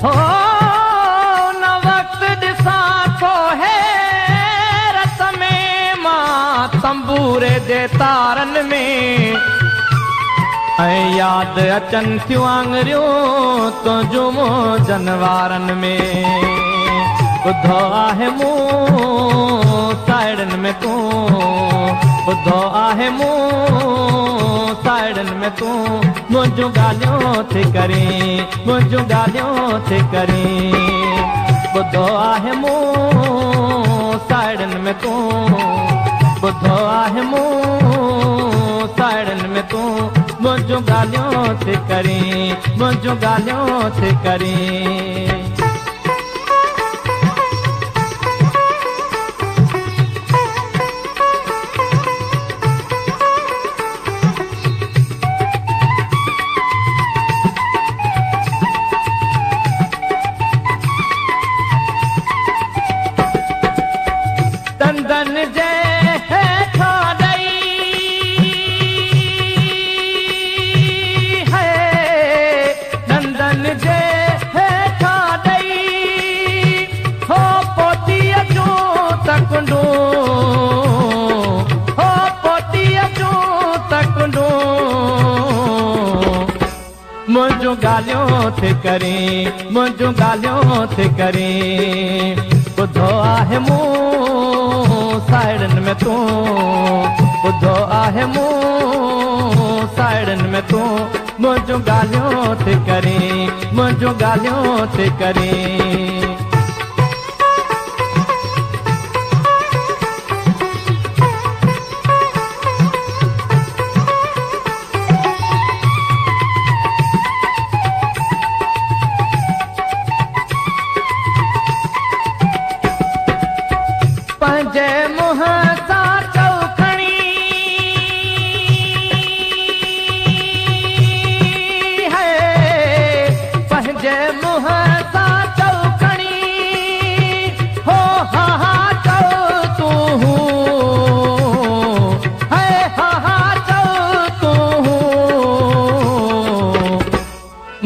हो न वक्त ॾिसां थो हैरत में मां तंबूरे जे तारनि में ऐं यादि अचनि थियूं आङरियूं तुंहिंजूं मुंहिंजनि वारनि में ॿुधो आहे मूं साइड़नि में तूं ॿुधो आहे मूं साइड़नि में तूं मुंहिंजूं ॻाल्हियूं थी करीं मुंहिंजूं ॻाल्हियूं थी करीं ॿुधो आहे मूं साइड़नि में तूं ॿुधो आहे मूं साइड़नि में तूं मुंहिंजूं ॻाल्हियूं थी करीं मुंहिंजूं ॻाल्हियूं थी करीं दंदन जे हेठां ॾई है दंदन जे हेठां ॾई हो पोतीअ जूं तकुंडूं हो पोतीअ जूं तकुंडूं मुंहिंजूं ॻाल्हियूं थी करीं मुंहिंजूं ॻाल्हियूं थी करीं ॿुधो आहे मूं साइड़नि में तूं ॿुधो आहे मूं साइड़नि में तूं मुंहिंजूं ॻाल्हियूं थी करीं मुंहिंजूं ॻाल्हियूं थी करीं पंहिंजे मुंहं सां चौखणी है पंहिंजे मुंहं सां चौखणी हो हा हा चओ तूं है हा हा चओ तूं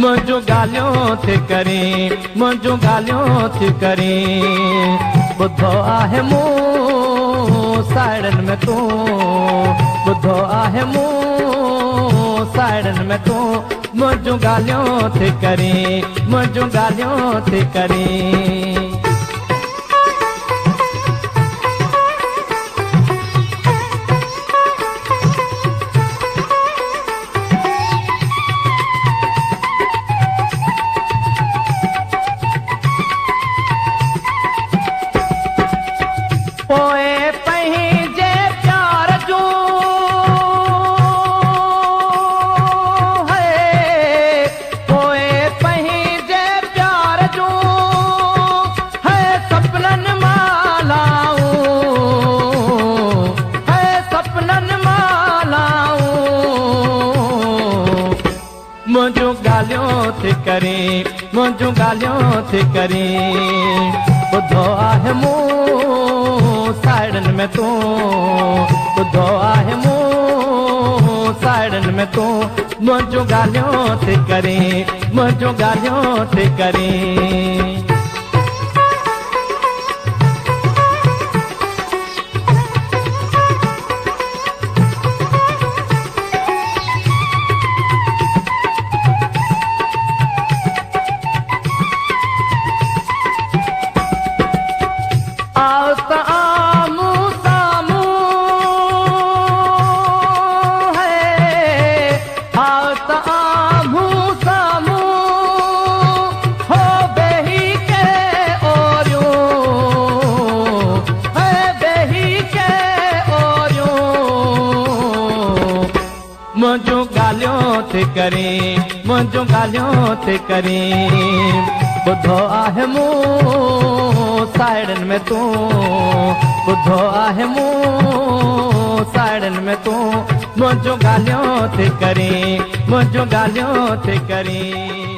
मुंहिंजूं ॻाल्हियूं थी करीं मुंहिंजूं ॻाल्हियूं थी करीं ॿुधो आहे मूं साइड़नि में तूं ॿुधो आहे मूं साइड़नि में तूं मुंहिंजूं ॻाल्हियूं थी करीं मुंहिंजूं ॻाल्हियूं थी करीं पोइ पंहिंजे प्यार जूं है पोइ पंहिंजे प्यार जूं है सपननि मालाऊं है सपननि मालाऊं मुंहिंजूं ॻाल्हियूं थी करीं मुंहिंजूं ॻाल्हियूं थी करीं ॿुधो आहे मूं साइड़नि में तूं ॿुधो आहे मूं साइड़नि में तूं मुंहिंजूं ॻाल्हियूं थी करीं मुंहिंजूं ॻाल्हियूं थी करीं आओ त आमूं साम्हूं है आओ त आमूं साम्हूं हो बेही के ओरियूं है बेही के ओरियूं मुंहिंजूं ॻाल्हियूं थी करीं मुंहिंजूं ॻाल्हियूं थी करीं ॿुधो आहे मूं साइड़नि में तूं ॿुधो आहे मूं साइड़नि में तूं मुंहिंजूं ॻाल्हियूं थी करीं मुंहिंजूं ॻाल्हियूं थी करीं